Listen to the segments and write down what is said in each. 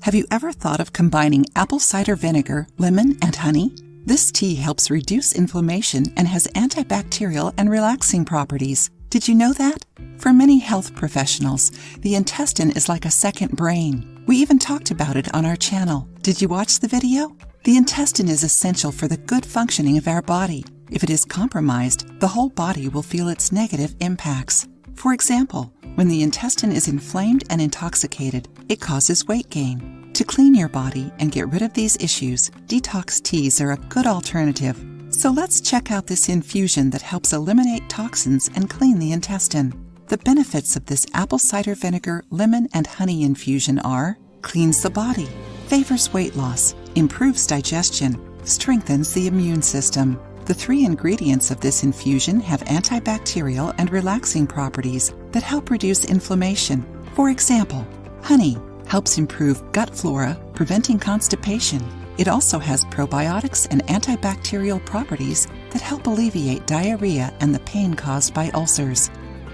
Have you ever thought of combining apple cider vinegar, lemon, and honey? This tea helps reduce inflammation and has antibacterial and relaxing properties. Did you know that? For many health professionals, the intestine is like a second brain. We even talked about it on our channel. Did you watch the video? The intestine is essential for the good functioning of our body. If it is compromised, the whole body will feel its negative impacts. For example, when the intestine is inflamed and intoxicated, it causes weight gain. To clean your body and get rid of these issues, detox teas are a good alternative. So let's check out this infusion that helps eliminate toxins and clean the intestine. The benefits of this apple cider vinegar, lemon, and honey infusion are: cleans the body, favors weight loss, improves digestion, strengthens the immune system. The 3 ingredients of this infusion have antibacterial and relaxing properties that help reduce inflammation. For example, honey helps improve gut flora, preventing constipation. It also has probiotics and antibacterial properties that help alleviate diarrhea and the pain caused by ulcers.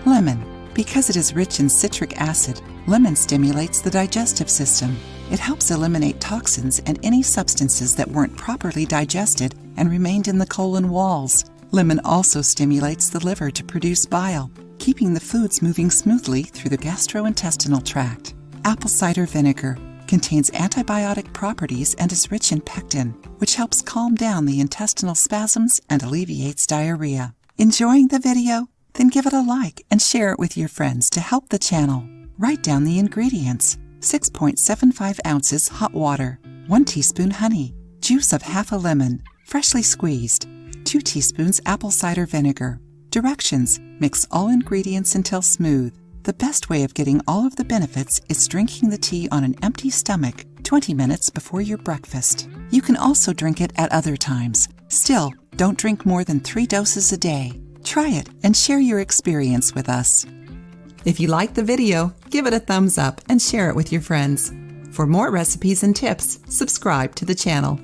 Lemon. Because it is rich in citric acid, lemon stimulates the digestive system. It helps eliminate toxins and any substances that weren't properly digested and remained in the colon walls. Lemon also stimulates the liver to produce bile, keeping the foods moving smoothly through the gastrointestinal tract. Apple cider vinegar contains antibiotic properties and is rich in pectin, which helps calm down the intestinal spasms and alleviates diarrhea. Enjoying the video? Then give it a like and share it with your friends to help the channel. Write down the ingredients: 6.75 ounces hot water, 1 teaspoon honey, juice of half a lemon, freshly squeezed, 2 teaspoons apple cider vinegar. Directions: mix all ingredients until smooth. The best way of getting all of the benefits is drinking the tea on an empty stomach 20 minutes before your breakfast. You can also drink it at other times. Still, don't drink more than 3 doses a day. Try it and share your experience with us. If you liked the video, give it a thumbs up and share it with your friends. For more recipes and tips, subscribe to the channel.